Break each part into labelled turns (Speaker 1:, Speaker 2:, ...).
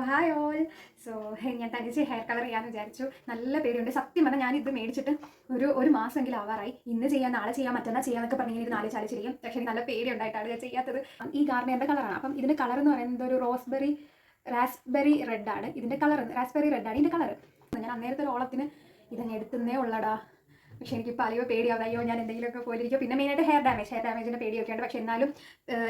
Speaker 1: Hi all. So ഞാൻ തനിച്ച് hair colour ചെയ്യാമെന്ന് വിചാരിച്ചു. നല്ല പേടിയുണ്ട് സത്യം പറഞ്ഞാൽ. ഞാനിത് മേടിച്ചിട്ട് ഒരു മാസമെങ്കിലും ആവാറായി. ഇന്ന് ചെയ്യാം, നാളെ ചെയ്യാം, മറ്റന്നാൾ ചെയ്യാമെന്നൊക്കെ പറഞ്ഞ് ഇങ്ങനെ 4 ചാല് ചെയ്യും. പക്ഷേ എനിക്ക് നല്ല പേടിയുണ്ടായിട്ടാണ് ഞാൻ ചെയ്യാത്തത്. ഈ ഗാർണിയറിൻ്റെ കളറാണ്. അപ്പം ഇതിൻ്റെ കളർ എന്ന് പറയുന്നത് ഒരു റാസ്ബെറി റെഡാണ് ഇതിൻ്റെ കളർ. റാസ്ബെറി റെഡാണ് ഇതിൻ്റെ കളർ. ഞാൻ അന്നേരത്തെ ഒരു ഓളത്തിന് ഇതങ്ങ് എടുത്തുന്നേ ഉള്ളടാ. പക്ഷേ എനിക്കിപ്പോൾ അലിയോ പേടിയാവും. അയ്യോ ഞാൻ എന്തെങ്കിലുമൊക്കെ പോയിരിക്കും. പിന്നെ മെയിനായിട്ട് ഹെയർ ഡാമേജിൻ്റെ പേടിയൊക്കെ ഉണ്ട്. പക്ഷേ എന്നാലും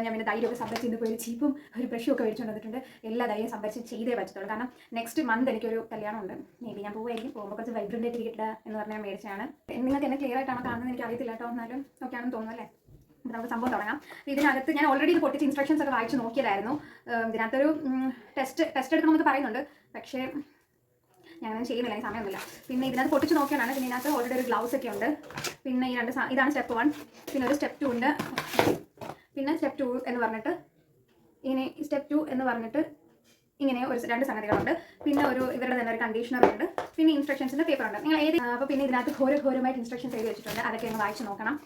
Speaker 1: ഞാൻ പിന്നെ ധൈര്യമൊക്കെ സംഭരിച്ച് ഇന്ന് പോയി ഒരു ചീപ്പും ഒരു ബ്രഷും ഒക്കെ മേടിച്ചുകൊണ്ട് വന്നിട്ടുണ്ട്. എല്ലാ ധൈര്യം സംഭരിച്ച് ചെയ്തേ പറ്റത്തുള്ളൂ. കാരണം നെക്സ്റ്റ് മന്ത് എനിക്കൊരു കല്യാണം ഉണ്ട്. മേ ബി ഞാൻ പോകുമായിരിക്കും. പോകുമ്പോൾ കുറച്ച് വൈബ്രൻ്റ് ആയിട്ട് ഇരിക്കട്ടെ എന്ന് പറഞ്ഞാൽ മേടിച്ചാണ്. നിങ്ങൾക്ക് എന്നെ ക്ലിയർ ആയിട്ടാണ് കാണുന്നത് എനിക്ക് അറിയത്തില്ല കേട്ടോ. എന്നാലും ഓക്കെ ആണെന്ന് തോന്നുന്നു അല്ലേ. നമുക്ക് സംഭവം തുടങ്ങാം. ഇതിനകത്ത് ഞാൻ ഓൾറെഡി ഇത് പൊട്ടിച്ച് ഇൻസ്ട്രക്ഷൻസ് ഒക്കെ വായിച്ച് നോക്കിയതായിരുന്നു. ഇതിനകത്തൊരു ടെസ്റ്റ് എടുക്കണമെന്നൊക്കെ പറയുന്നുണ്ട്. പക്ഷേ ഞാനൊന്നും ചെയ്യുന്നില്ല, എനിക്ക് സമയമൊന്നുമില്ല. പിന്നെ ഇതിനകത്ത് പൊട്ടിച്ച് നോക്കിയാണ്. പിന്നെ ഇതിനകത്ത് ഓൾറെഡി ഒരു ഗ്ലൗസ് ഒക്കെ ഉണ്ട്. പിന്നെ ഈ ഇതാണ് സ്റ്റെപ്പ് 1. പിന്നെ ഒരു സ്റ്റെപ്പ് 2 ഉണ്ട്. പിന്നെ സ്റ്റെപ്പ് 2 എന്ന് പറഞ്ഞിട്ട് സ്റ്റെപ്പ് 2 എന്ന് പറഞ്ഞിട്ട് ഇങ്ങനെ ഒരു 2 സംഗതികളുണ്ട്. പിന്നെ ഇവരുടെ തന്നെ ഒരു കണ്ടീഷണർ ഉണ്ട്. പിന്നെ ഇൻസ്ട്രക്ഷൻസിൻ്റെ പേപ്പർ ഉണ്ട്. നിങ്ങൾ അപ്പോൾ പിന്നെ ഇതിനകത്ത് ഘോരമായിട്ട് ഇൻസ്ട്രക്ഷൻസ് എഴുതി വെച്ചിട്ടുണ്ട്. അതൊക്കെ ഒന്ന് വായിച്ച് നോക്കണം.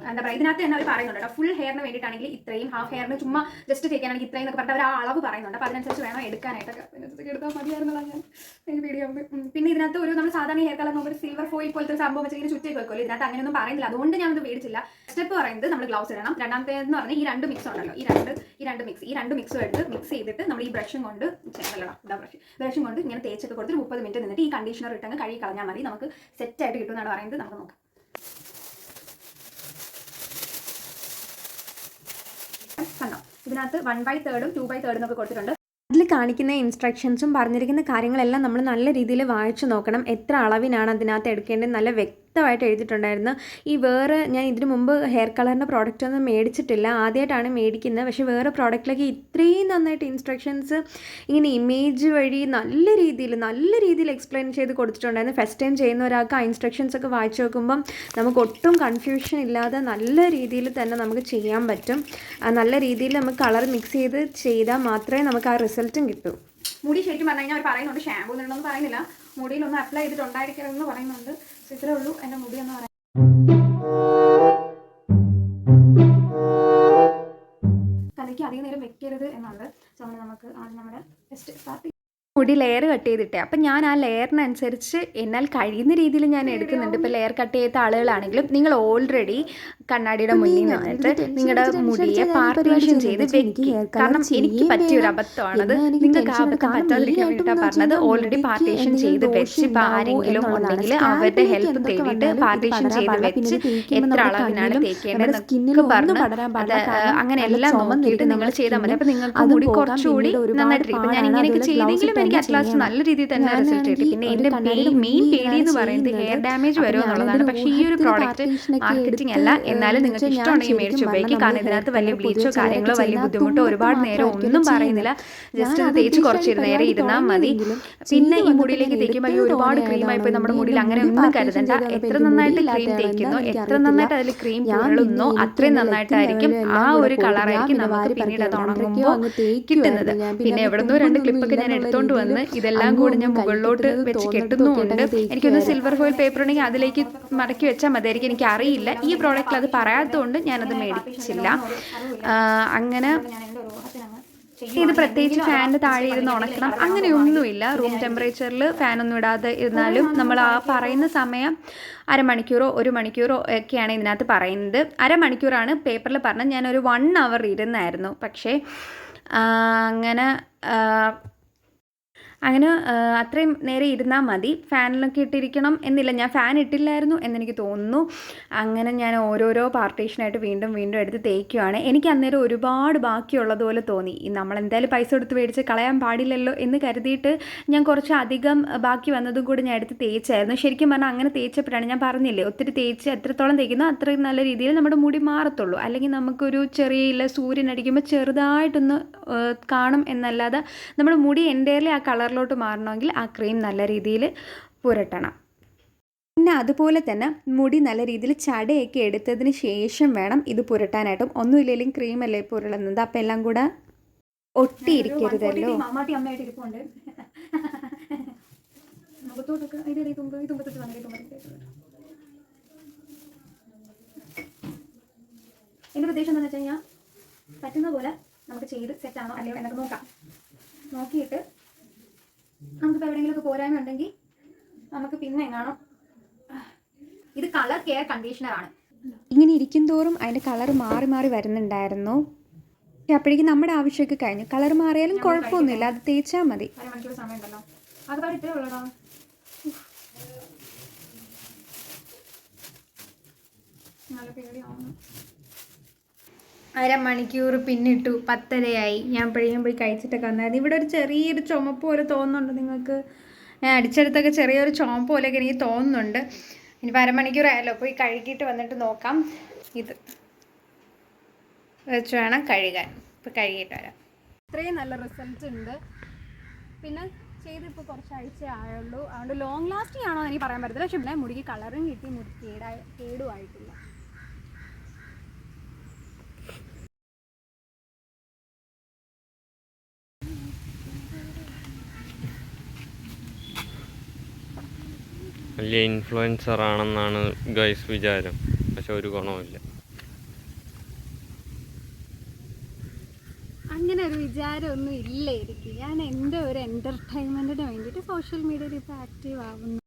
Speaker 1: എന്താ പറയുക, ഇതിനകത്ത് തന്നെ അവർ പറയുന്നുണ്ട് ഫുൾ ഹെയറിന് വേണ്ടിയിട്ടാണെങ്കിൽ ഇത്രയും, ഹാഫ് ഹെയറിന് ചുമ്മാ ജസ്റ്റ് തേക്കാണെങ്കിൽ ഇത്രയും എന്നൊക്കെ പറഞ്ഞിട്ട് അവർ ആ അളവ് പറയുന്നുണ്ട്. അപ്പോൾ അതിനനുസരിച്ച് വേണം എടുക്കാനായിട്ടൊക്കെ. എടുത്താൽ മതിയായിരുന്നുള്ള ഞാൻ എനിക്ക് പേടിയാവുമ്പോൾ. പിന്നെ ഇതിനകത്ത് നമ്മൾ സാധാരണ ഹെയർ കളർ നോക്കുമ്പോൾ സിൽവർ ഫോയിൽ പോലത്തെ സംഭവം വെച്ച് ഇങ്ങനെ ചുറ്റി വെക്കുമല്ലോ. ഇതിനകത്ത് അങ്ങനെയൊന്നും പറയുന്നില്ല. അതുകൊണ്ട് ഞാനത് മേടിച്ചില്ല. സ്റ്റെപ്പ് പറയുന്നത് നമ്മൾ ഗ്ലൗസ് ഇടണം. രണ്ടാമത്തേന്ന് പറഞ്ഞാൽ ഈ 2 മിക്സ് ഉണ്ടല്ലോ, ഈ രണ്ട് മിക്സും എടുത്ത് മിക്സ് ചെയ്തിട്ട് നമ്മൾ ഈ ബ്രഷും കൊണ്ട് ബ്രഷും കൊണ്ട് ഇങ്ങനെ തേച്ചൊക്കെ കൊടുത്ത് 30 മിനിറ്റ് നിന്നിട്ട് ഈ കണ്ടീഷണർ ഇട്ടങ്ങ് കഴുകി കളഞ്ഞാൽ മതി. നമുക്ക് സെറ്റായിട്ട് കിട്ടുമെന്നാണ് പറയുന്നത്. നമുക്ക് നോക്കാം. കണ്ടോ, ഇതിനകത്ത് 1/3 2/3 എന്നൊക്കെ കൊടുത്തിട്ടുണ്ട്.
Speaker 2: അതിൽ കാണിക്കുന്ന ഇൻസ്ട്രക്ഷൻസും പറഞ്ഞിരിക്കുന്ന കാര്യങ്ങളെല്ലാം നമ്മൾ നല്ല രീതിയിൽ വായിച്ചു നോക്കണം. എത്ര അളവിനാണ് അതിനകത്ത് എടുക്കേണ്ടത് നല്ല വ്യക്തമായിട്ട് എഴുതിയിട്ടുണ്ടായിരുന്നു. ഞാൻ ഇതിനു മുമ്പ് ഹെയർ കളറിൻ്റെ പ്രോഡക്റ്റ് ഒന്നും മേടിച്ചിട്ടില്ല, ആദ്യമായിട്ടാണ് മേടിക്കുന്നത്. പക്ഷേ വേറെ പ്രോഡക്റ്റിലൊക്കെ ഇത്രയും നന്നായിട്ട് ഇൻസ്ട്രക്ഷൻസ് ഇങ്ങനെ ഇമേജ് വഴി നല്ല രീതിയിൽ എക്സ്പ്ലെയിൻ ചെയ്ത് കൊടുത്തിട്ടുണ്ടായിരുന്നു. ഫസ്റ്റ് ടൈം ചെയ്യുന്ന ഒരാൾക്ക് ആ ഇൻസ്ട്രക്ഷൻസ് ഒക്കെ വായിച്ചു നോക്കുമ്പം നമുക്ക് ഒട്ടും കൺഫ്യൂഷൻ ഇല്ലാതെ നല്ല രീതിയിൽ തന്നെ നമുക്ക് ചെയ്യാൻ പറ്റും. നല്ല രീതിയിൽ നമുക്ക് കളർ മിക്സ് ചെയ്താൽ മാത്രമേ നമുക്ക് ആ റിസൾട്ടും കിട്ടൂ.
Speaker 1: മുടി ശരിക്കും പറഞ്ഞു കഴിഞ്ഞാൽ അവർ പറയുന്നുണ്ട് ഷാമ്പൂ ഇടണമെന്ന് പറയുന്നില്ല. മുടിയിലൊന്നും അപ്ലൈ ചെയ്തിട്ടുണ്ടായിരിക്കണമെന്ന് പറയുന്നുണ്ട്. ഇത്രേ ഉള്ളൂ എൻ്റെ മുടി എന്ന് പറയുന്നത്. തലയ്ക്ക് അധികം നേരം വെക്കരുത് എന്നുണ്ട്. സോ നമുക്ക് നമ്മുടെ ടെസ്റ്റ് സ്റ്റാർട്ട്.
Speaker 2: മുടി ലെയർ കട്ട് ചെയ്തിട്ടേ, അപ്പം ഞാൻ ആ ലെയറിനനുസരിച്ച് എന്നാൽ കഴിയുന്ന രീതിയിൽ ഞാൻ എടുക്കുന്നുണ്ട്. ഇപ്പോൾ ലെയർ കട്ട് ചെയ്ത ആളുകളാണെങ്കിലും നിങ്ങൾ ഓൾറെഡി കണ്ണാടിയുടെ മുന്നിൽ നിന്നിട്ട് നിങ്ങളുടെ മുടിയെ പാർട്ടീഷൻ ചെയ്ത് വെക്കുക. കാരണം എനിക്ക് പറ്റിയൊരു അബദ്ധമാണത്. നിങ്ങൾക്ക് ആ അബദ്ധം പറ്റാതിരിക്കാൻ വേണ്ടിയിട്ടാണ് പറഞ്ഞത്. ഓൾറെഡി പാർട്ടീഷൻ ചെയ്ത് വെച്ച് ഇപ്പോൾ ആരെങ്കിലും ഉണ്ടെങ്കിൽ അവരുടെ ഹെൽപ്പ് തേടിയിട്ട് പാർട്ടീഷൻ ചെയ്ത് വെച്ച് എത്ര അളവിനാണ് തേക്കേണ്ടതെന്നൊക്കെ പറഞ്ഞ് അങ്ങനെ എല്ലാം നോക്കിയിട്ട് നിങ്ങൾ ചെയ്താൽ മതി. അപ്പോൾ നിങ്ങൾക്ക് മുടി കുറച്ചുകൂടി നന്നായിട്ടിരിക്കും. ഇപ്പം ഞാൻ ഇങ്ങനെയൊക്കെ ചെയ്തെങ്കിലും എനിക്ക് അറ്റ്ലാസ്റ്റ് നല്ല രീതിയിൽ തന്നെ റിസൾട്ട് കിട്ടി. പിന്നെ എൻ്റെ മെയിൻ പേടി എന്ന് പറയുന്നത് ഹെയർ ഡാമേജ് വരുമോ എന്നുള്ളതാണ്. പക്ഷേ ഈ ഒരു പ്രോഡക്റ്റ് മാർക്കറ്റിംഗ് അല്ല. എന്നാലും നിങ്ങൾക്ക് ഇഷ്ടമുണ്ടെങ്കിൽ മേടിച്ച് ഉപയോഗിക്കും. കാരണം ഇതിനകത്ത് വലിയ ബ്ലീച്ചോ കാര്യങ്ങളോ വലിയ ബുദ്ധിമുട്ടോ ഒരുപാട് നേരം ഒന്നും പറയുന്നില്ല. ജസ്റ്റ് ഇത് തേച്ച് കുറച്ച് നേരം ഇരുന്നാൽ മതി. പിന്നെ ഈ മുടിയിലേക്ക് തേക്കുമ്പോൾ ഈ ഒരുപാട് ക്രീമായി പോയി നമ്മുടെ മുടിയിൽ അങ്ങനെ ഒന്നും കരുതണ്ട. എത്ര നന്നായിട്ട് ക്രീം തേക്കുന്നോ, എത്ര നന്നായിട്ട് അതിൽ ക്രീം പുരളുന്നോ അത്രയും നന്നായിട്ടായിരിക്കും ആ ഒരു കളറായിരിക്കും നമുക്ക് പിന്നീട് അത് ഉണങ്ങുമ്പോൾ കിട്ടുന്നത്. പിന്നെ എവിടുന്നോ 2 ക്ലിപ്പൊക്കെ ഞാൻ എടുത്തോണ്ട് വന്ന് ഇതെല്ലാം കൂടി ഞാൻ മുകളിലോട്ട് വെച്ച് കെട്ടുന്നുമുണ്ട്. എനിക്കൊന്ന് സിൽവർ ഫോയിൽ പേപ്പർ ഉണ്ടെങ്കിൽ അതിലേക്ക് മടക്കി വെച്ചാൽ മതിയായിരിക്കും. എനിക്ക് അറിയില്ല, ഈ പ്രോഡക്റ്റിൽ അത് പറയാത്തതുകൊണ്ട് ഞാനത് മേടിച്ചില്ല. അങ്ങനെ ഇത് പ്രത്യേകിച്ച് ഫാനിൻ്റെ താഴെ ഇരുന്ന് ഉണക്കണം അങ്ങനെയൊന്നുമില്ല. റൂം ടെമ്പറേച്ചറിൽ ഫാനൊന്നും ഇടാതെ ഇരുന്നാലും നമ്മൾ ആ പറയുന്ന സമയം അരമണിക്കൂറോ 1 മണിക്കൂറോ ഒക്കെയാണ് ഇതിനകത്ത് പറയുന്നത്. അരമണിക്കൂറാണ് പേപ്പറിൽ പറഞ്ഞത്. ഞാനൊരു 1 അവർ ഇരുന്നായിരുന്നു. പക്ഷേ അങ്ങനെ അത്രയും നേരം ഇരുന്നാൽ മതി. ഫാനിലൊക്കെ ഇട്ടിരിക്കണം എന്നില്ല. ഞാൻ ഫാൻ ഇട്ടില്ലായിരുന്നു എന്നെനിക്ക് തോന്നുന്നു. അങ്ങനെ ഞാൻ ഓരോരോ പാർട്ടീഷനായിട്ട് വീണ്ടും എടുത്ത് തേക്കുകയാണ്. എനിക്ക് അന്നേരം ഒരുപാട് ബാക്കിയുള്ളതുപോലെ തോന്നി. നമ്മളെന്തായാലും പൈസ കൊടുത്ത് മേടിച്ച് കളയാൻ പാടില്ലല്ലോ എന്ന് കരുതിയിട്ട് ഞാൻ കുറച്ച് അധികം ബാക്കി വന്നതും കൂടി ഞാൻ എടുത്ത് തേച്ചായിരുന്നു. ശരിക്കും പറഞ്ഞാൽ അങ്ങനെ തേച്ചപ്പോഴാണ് ഞാൻ പറഞ്ഞില്ലേ, ഒത്തിരി തേച്ച് എത്രത്തോളം തേക്കുന്നോ അത്രയും നല്ല രീതിയിൽ നമ്മുടെ മുടി മാറത്തുള്ളൂ. അല്ലെങ്കിൽ നമുക്കൊരു ചെറിയ സൂര്യനടിക്കുമ്പോൾ ചെറുതായിട്ടൊന്ന് കാണും എന്നല്ലാതെ നമ്മുടെ മുടി എൻ്റെയിലെ ആ കളറിലോട്ട് മാറണമെങ്കിൽ ആ ക്രീം നല്ല രീതിയിൽ പുരട്ടണം. പിന്നെ അതുപോലെ തന്നെ മുടി നല്ല രീതിയിൽ ചടയൊക്കെ എടുത്തതിന് ശേഷം വേണം ഇത് പുരട്ടാനായിട്ടും. ഒന്നുമില്ലെങ്കിലും ക്രീമല്ലേ പുരളുന്നത്. അപ്പം എല്ലാം കൂടെ ഒട്ടിയിരിക്കരുതല്ലോ.
Speaker 1: എൻ്റെ ഉദ്ദേശം എന്താണെന്ന് വെച്ച് കഴിഞ്ഞാൽ പറ്റുന്ന പോലെ നമുക്ക് ചെയ്ത് സെറ്റാണോ അല്ലയോ എന്നൊക്കെ നോക്കാം. നോക്കിയിട്ട് നമുക്കിപ്പോൾ എവിടെയെങ്കിലുമൊക്കെ പോരായ്മ ഉണ്ടെങ്കിൽ നമുക്ക് പിന്നെ കാണാം. ഇത് കളർ കെയർ കണ്ടീഷണറാണ്.
Speaker 2: ഇങ്ങനെ ഇരിക്കും തോറും അതിൻ്റെ കളർ മാറി മാറി വരുന്നുണ്ടായിരുന്നു. അപ്പോഴേക്കും നമ്മുടെ ആവശ്യമൊക്കെ കഴിഞ്ഞു. കളർ മാറിയാലും കുഴപ്പമൊന്നുമില്ല, അത് തേച്ചാൽ മതി.
Speaker 1: അരമണിക്കൂർ സമയമുണ്ടല്ലോ, അതുപാട് ഇത്രേ ഉള്ളതാ. നല്ല പേടിയാവുന്നു.
Speaker 2: അരമണിക്കൂർ പിന്നിട്ടു, 10:30 ഞാൻ അപ്പോഴേക്കും പോയി കഴിച്ചിട്ടൊക്കെ വന്നായിരുന്നു. ഇവിടെ ഒരു ചെറിയൊരു ചുമപ്പ് പോലെ തോന്നുന്നുണ്ട് നിങ്ങൾക്ക്? ഞാൻ അടിച്ചെടുത്തൊക്കെ ചെറിയൊരു ചുമപ്പ് പോലെയൊക്കെ എനിക്ക് തോന്നുന്നുണ്ട്. ഇനിയിപ്പോൾ അരമണിക്കൂറായല്ലോ, പോയി കഴുകിയിട്ട് വന്നിട്ട് നോക്കാം. ഇത് വെച്ച് വേണം കഴുകാൻ. ഇപ്പോൾ കഴുകിയിട്ട് വരാം.
Speaker 1: ഇത്രയും നല്ല റിസൾട്ട് ഉണ്ട്. പിന്നെ ചെയ്തിപ്പോൾ കുറച്ചാഴ്ച ആയുള്ളൂ, അതുകൊണ്ട് ലോങ് ലാസ്റ്റിംഗ് ആണോ എനിക്ക് പറയാൻ പറ്റത്തില്ല. പക്ഷെ ഇവിടെ മുടിക്ക് കളറും കിട്ടി, മുടി കേടുമായിട്ടില്ല.
Speaker 3: വലിയ ഇൻഫ്ലുവൻസർ ആണെന്നാണ് ഗൈസ് വിചാരം, പക്ഷെ ഒരു ഗുണവുമില്ല.
Speaker 1: അങ്ങനെ ഒരു വിചാരമൊന്നും ഇല്ല എനിക്ക്. ഞാൻ എൻ്റെ ഒരു എൻ്റർടൈൻമെൻറ്റിന് വേണ്ടിയിട്ട് സോഷ്യൽ മീഡിയയിൽ ഇപ്പോൾ ആക്റ്റീവ് ആവുന്നു.